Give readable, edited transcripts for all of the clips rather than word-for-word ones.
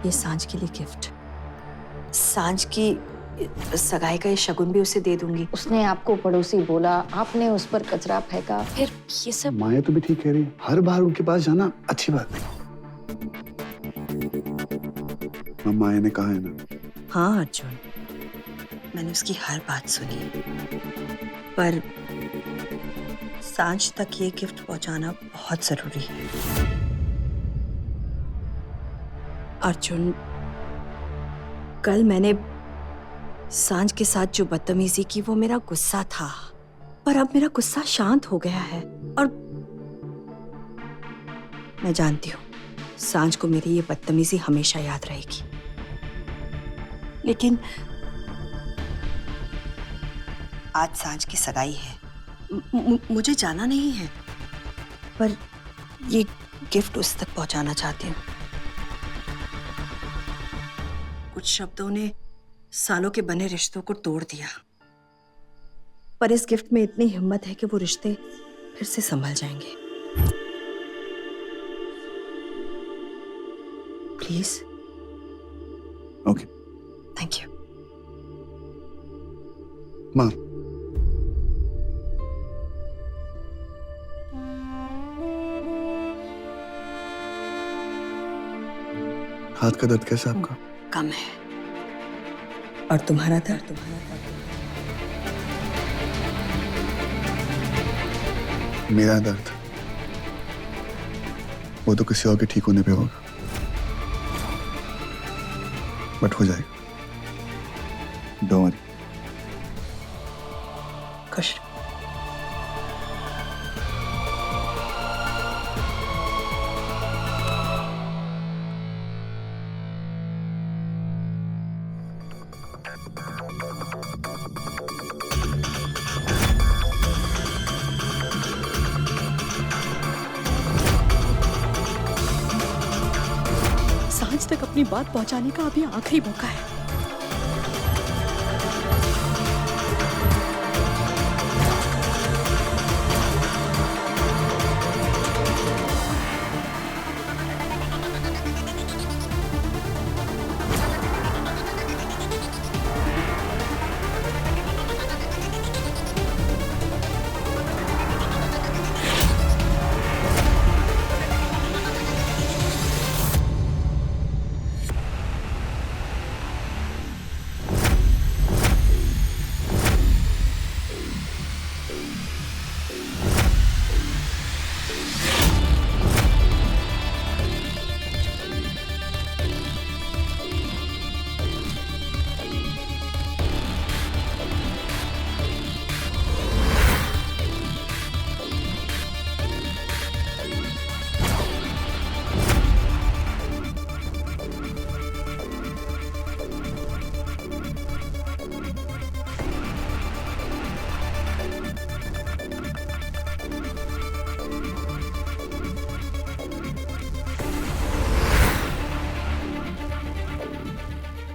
ये सांझ के लिए गिफ्ट। सांझ की सगाई का ये शगुन भी उसे दे दूंगी। उसने आपको पड़ोसी बोला, आपने उस पर कचरा फेंका। फिर ये सब माया तो भी ठीक कह रही है, हर बार उनके पास जाना अच्छी बात नहीं। माया ने कहा है ना। हाँ अर्जुन, मैंने उसकी हर बात सुनी, पर सांझ तक ये गिफ्ट पहुंचाना बहुत जरूरी है। अर्जुन, कल मैंने सांझ के साथ जो बदतमीजी की वो मेरा गुस्सा था, पर अब मेरा गुस्सा शांत हो गया है और मैं जानती हूँ सांझ को मेरी ये बदतमीजी हमेशा याद रहेगी। लेकिन आज सांझ की सगाई है, मुझे जाना नहीं है, पर ये गिफ्ट उस तक पहुंचाना चाहती हूँ। कुछ शब्दों ने सालों के बने रिश्तों को तोड़ दिया, पर इस गिफ्ट में इतनी हिम्मत है कि वो रिश्ते फिर से संभल जाएंगे। प्लीज। ओके। Thank you. माँ, हाथ का दर्द कैसा आपका? कम है। और तुम्हारा दर्द? मेरा दर्द वो तो किसी और के ठीक होने पे होगा, बट हो जाएगा। Don't worry. खुश। सांझ तक अपनी बात पहुंचाने का अभी आखिरी मौका है।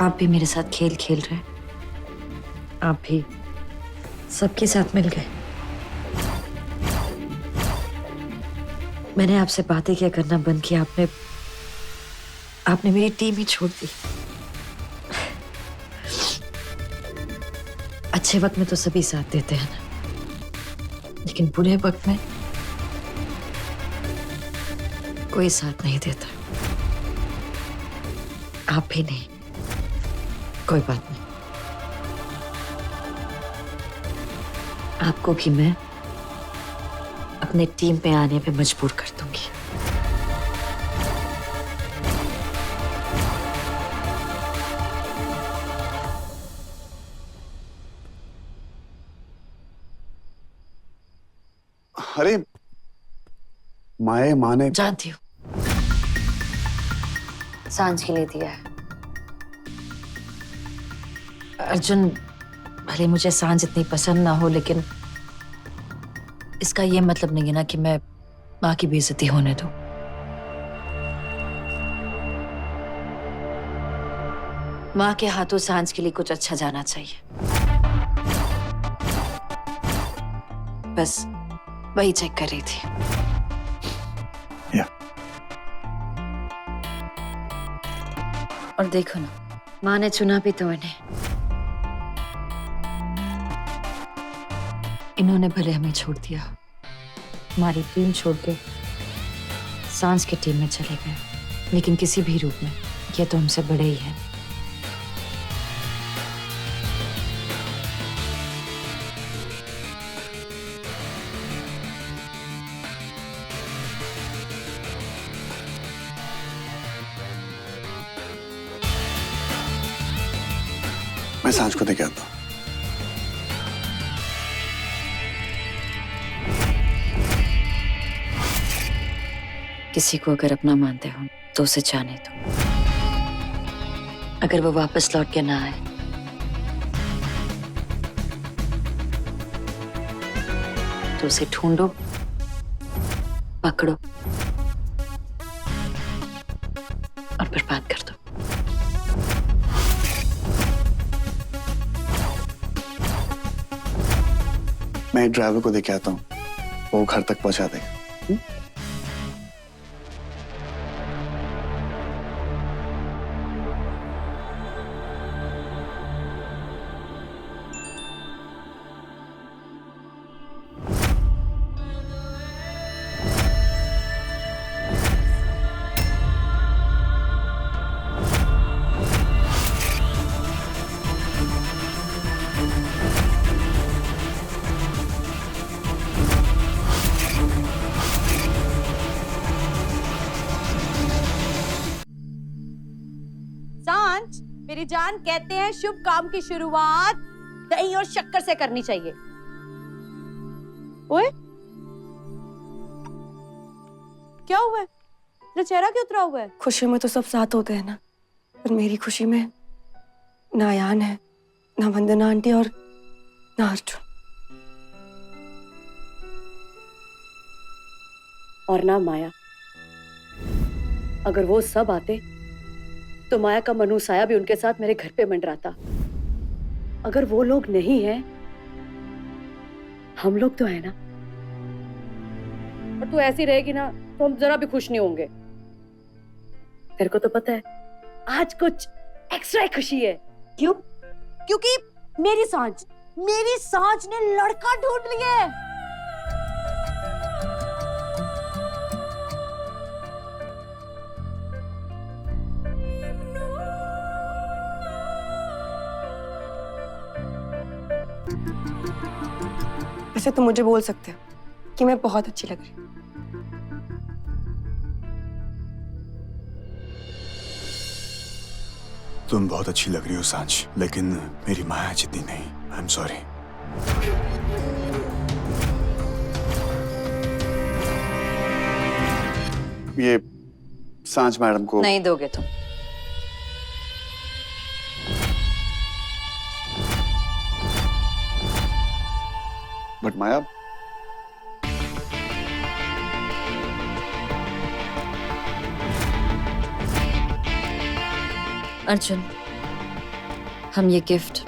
आप भी मेरे साथ खेल खेल रहे, आप भी सबके साथ मिल गए। मैंने आपसे बातें क्या करना बंद किया, आपने मेरी टीम ही छोड़ दी। अच्छे वक्त में तो सभी साथ देते हैं ना, लेकिन बुरे वक्त में कोई साथ नहीं देता। आप भी नहीं। कोई बात नहीं, आपको भी मैं अपने टीम पे आने पे मजबूर कर दूंगी। अरे माँ ने जानती हूँ, सांझ के लिए दिया है। अर्जुन, भले मुझे सांझ इतनी पसंद ना हो, लेकिन इसका ये मतलब नहीं है ना कि मैं माँ की बेइज्जती होने दूं। माँ के हाथों सांझ के लिए कुछ अच्छा जाना चाहिए, बस वही चेक कर रही थी। और देखो ना, माँ ने चुना भी तो इन्हें। इन्होंने भले हमें छोड़ दिया, हमारी टीम छोड़ के सांस की टीम में चले गए, लेकिन किसी भी रूप में ये तो हमसे बड़े ही हैं। मैं सांझ को देके आता हूँ। किसी को अगर अपना मानते हो तो उसे जाने दो। अगर वो वापस लौट के ना आए तो उसे ढूंढो, पकड़ो और बर्बाद कर दो। मैं ड्राइवर को देके आता हूँ, वो घर तक पहुंचा देगा। सांझ, मेरी जान, कहते हैं शुभ काम की शुरुआत दही और शक्कर से करनी चाहिए। ओए, क्या हुआ है? तेरा चेहरा क्यों उतरा हुआ है? खुशी में तो सब साथ होते हैं ना, पर मेरी खुशी में ना अयान है, ना वंदना आंटी और ना अर्जुन। और ना माया। अगर वो सब आते तो माया का मनु साया भी उनके साथ मेरे घर पे मंडराता। अगर वो लोग नहीं हैं, हम लोग तो है ना। और तू ऐसी रहेगी ना तो हम जरा भी खुश नहीं होंगे। तेरे को तो पता है आज कुछ एक्स्ट्रा खुशी है। क्यों? क्योंकि मेरी सांझ ने लड़का ढूंढ लिया है। वैसे तुम मुझे बोल सकते हो कि मैं बहुत अच्छी लग रही हूँ। तुम बहुत अच्छी लग रही हो सांझ, लेकिन मेरी माया जितनी नहीं। I am sorry. ये सांझ मैडम को नहीं दोगे तुम। बट माया, अर्जुन, हम ये गिफ्ट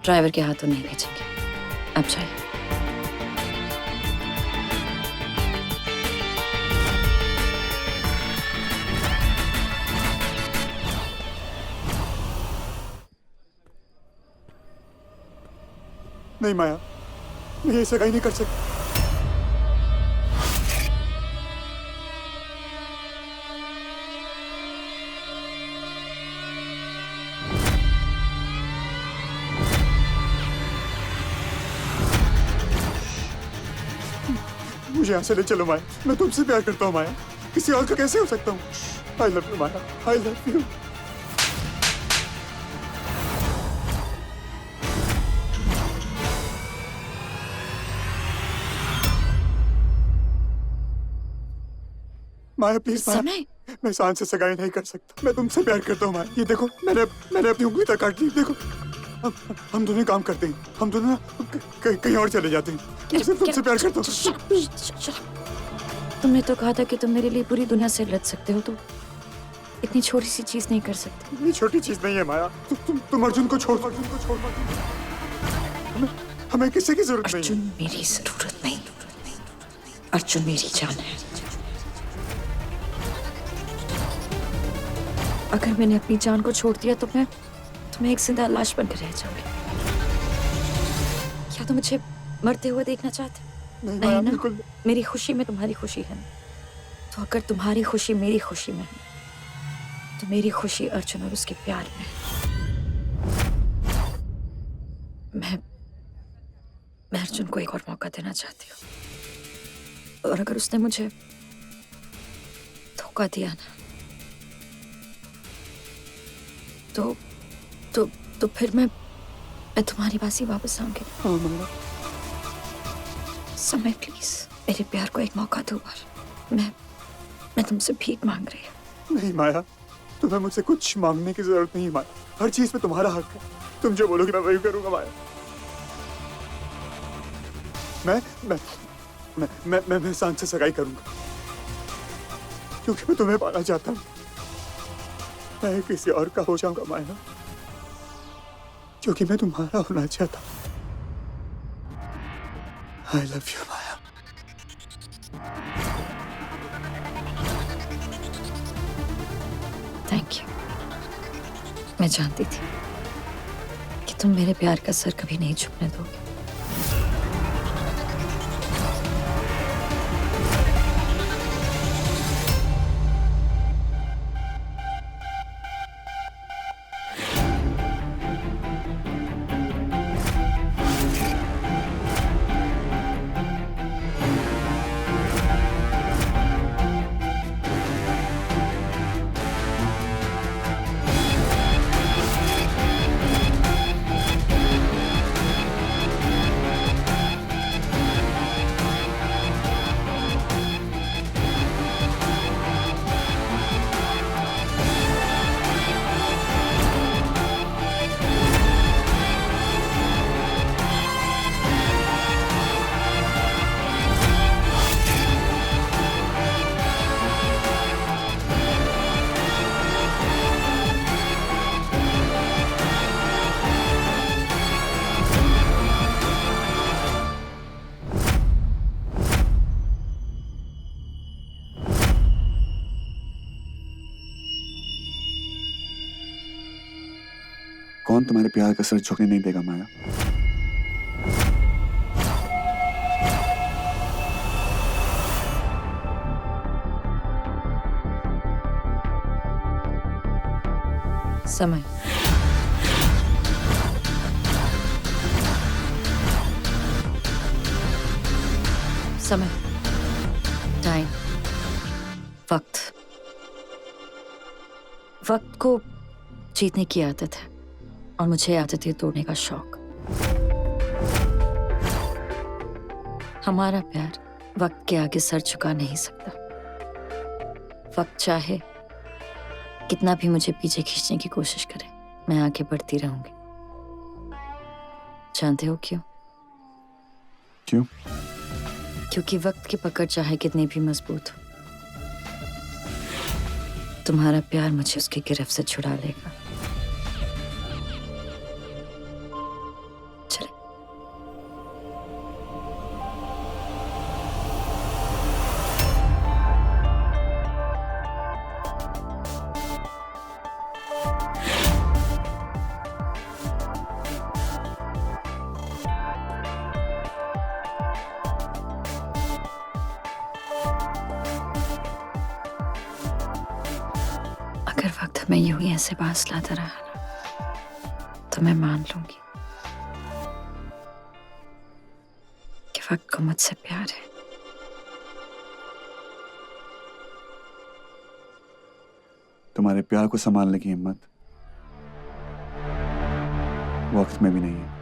ड्राइवर के हाथों नहीं भेजेंगे। अब जाइए। नहीं माया, मैं ये सगाई नहीं कर सकती। मुझे यहाँ से ले चलो माया, मैं तुमसे प्यार करता हूँ माया, किसी और का कैसे हो सकता हूँ? I love you Maya, I love you. Maya please Maya, समय मैं सांझ से सगाई नहीं कर सकता। मैं तुमसे प्यार करता हूँ माया। ये देखो, मैंने अपनी उंगली तक काट ली। देखो, हम दोनों काम करते हैं, हम दोनों ना कहीं और चले जाते हैं। मैं सिर्फ तुमसे प्यार करता हूँ। तुमने तो कहा था कि तुम मेरे लिए पूरी दुनिया से लड़ सकते हो, तो इतनी छोटी सी चीज नहीं कर सकते। ये छोटी चीज नहीं है माया। तुम अर्जुन को छोड़। हमें किसी की जरूरत नहीं अर्जुन मेरी जरूरत नहीं, अर्जुन मेरी जान है। अगर मैंने अपनी जान को छोड़ दिया तो मैं एक जिंदा लाश बनकर रह जाऊंगी। क्या तुम मुझे मरते हुए देखना चाहते हो? नहीं नहीं माया, ना? बिल्कुल मेरी खुशी में तुम्हारी खुशी है ना? तो अगर तुम्हारी खुशी मेरी खुशी में है तो मेरी खुशी अर्जुन और उसके प्यार में है। मैं अर्जुन को एक और मौका देना चाहती हूँ, और अगर उसने मुझे धोखा दिया ना तो फिर मैं तुम्हारी बाजी वापस आऊंगी। हाँ माया, समय प्लीज मेरे प्यार को एक मौका दो बार। मैं तुमसे भीख मांग रही हूँ। नहीं माया, तुम्हें मुझसे कुछ मांगने की जरूरत नहीं माया। हर चीज में तुम्हारा हक है। तुम जो बोलोगे मैं वही करूंगा माया। मैं सांझ से सगाई करूंगा क्योंकि मैं तुम्हें पाना चाहता हूँ। मैं किसी और का हो जाऊंगा माया क्योंकि मैं तुम्हारा होना चाहता हूँ। I love you Maya. Thank you. मैं जानती थी कि तुम मेरे प्यार का सर कभी नहीं झुकने दोगे। कौन तुम्हारे प्यार का सर झुकने नहीं देगा माया? समय। समय, टाइम, वक्त। वक्त को जीतने की आदत है और मुझे आदत है तोड़ने का शौक। हमारा प्यार वक्त के आगे सर झुका नहीं सकता। वक्त चाहे कितना भी मुझे पीछे खींचने की कोशिश करे, मैं आगे बढ़ती रहूंगी। जानते हो क्यों? क्यों? क्योंकि वक्त की पकड़ चाहे कितनी भी मजबूत हो, तुम्हारा प्यार मुझे उसकी गिरफ्त से छुड़ा लेगा। चले। अगर वक्त हमें यूं ही ऐसे पास लाता रहा ना, तो मैं मान लूंगी कि वक्त को मुझसे प्यार है। तुम्हारे प्यार को संभालने की हिम्मत वक्त में भी नहीं है।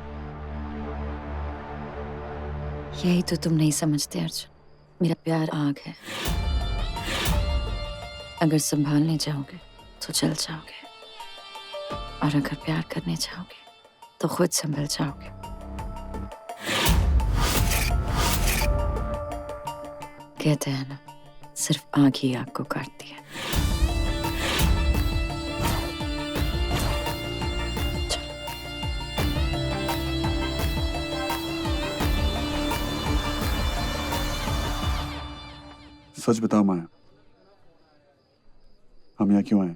यही तो तुम नहीं समझते अर्जुन। मेरा प्यार आग है। अगर संभालने जाओगे तो जल जाओगे, और अगर प्यार करने जाओगे तो खुद संभल जाओगे। कहते हैं ना, सिर्फ आग ही आग को काटती है। सच बताओ माया, हम यहाँ क्यों आए?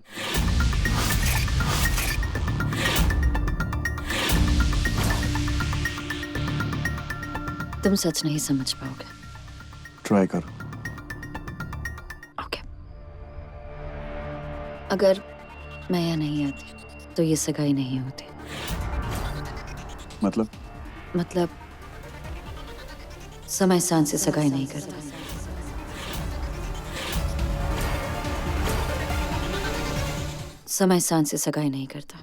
तुम सच नहीं समझ पाओगे। ट्राई करो। ओके। अगर मैं यहाँ नहीं आती तो ये सगाई नहीं होती। मतलब समय सांझ से सगाई नहीं करता। समय सांझ से सगाई नहीं करता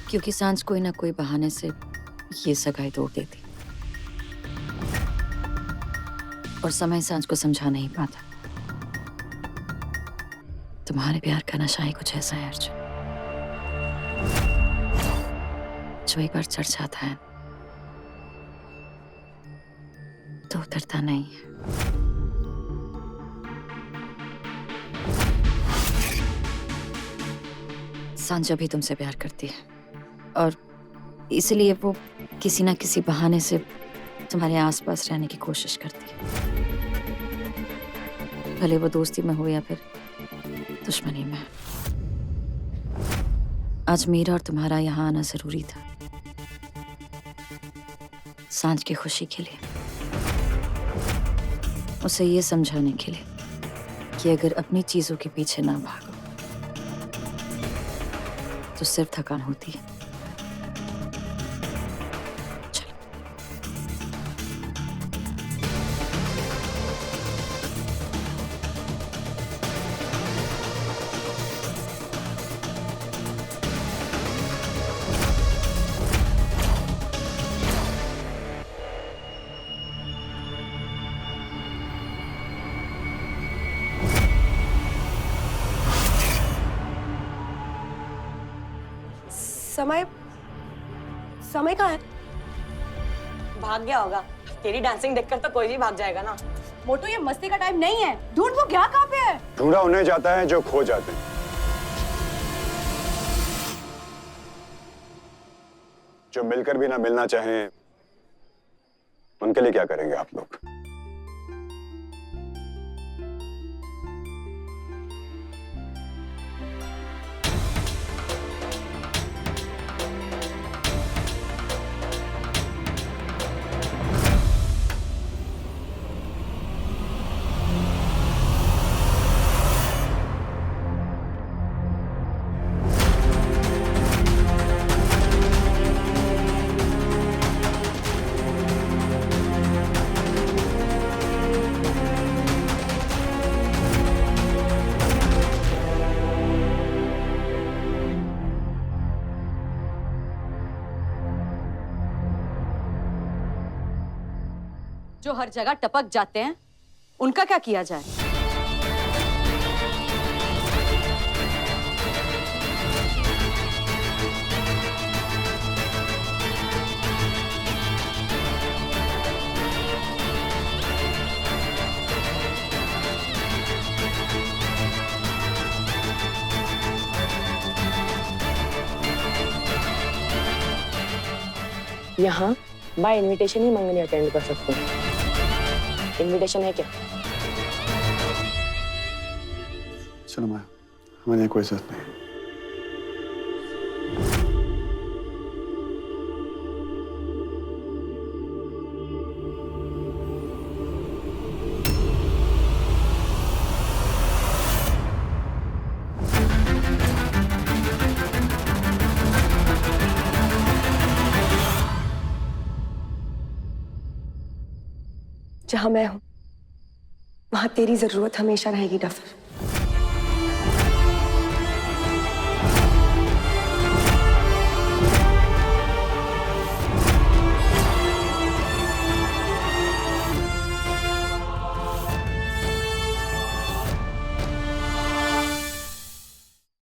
क्योंकि सांझ कोई ना कोई बहाने से ये सगाई तोड़ देती और समय सांझ को समझा नहीं पाता। तुम्हारे प्यार का नशा ही कुछ ऐसा है अर्जुन, जो एक बार चढ़ जाता है तो उतरता नहीं है। सांझा भी तुमसे प्यार करती है और इसलिए वो किसी ना किसी बहाने से तुम्हारे आसपास रहने की कोशिश करती है, भले वो दोस्ती में हो या फिर दुश्मनी में। आज मेरा और तुम्हारा यहाँ आना जरूरी था, सांझ की खुशी के लिए, उसे ये समझाने के लिए कि अगर अपनी चीजों के पीछे ना भागो तो सिर्फ थकान होती है। चलो। समय कहाँ है? भाग गया होगा। तेरी डांसिंग देखकर तो कोई भी भाग जाएगा ना। मोटू, ये मस्ती का टाइम नहीं है। ढूंढ, वो गया कहाँ पे है? ढूंढा उन्हें जाता है जो खो जाते हैं। जो मिलकर भी ना मिलना चाहें, उनके लिए क्या करेंगे आप लोग? जो हर जगह टपक जाते हैं, उनका क्या किया जाए? यहाँ बाय इनविटेशन ही मंगनी अटेंड कर सकते हैं। इनविटेशन है क्या? चलो माया, हमारे यहाँ कोई जरूरत नहीं। जहां मैं हूं वहां तेरी जरूरत हमेशा रहेगी डफर।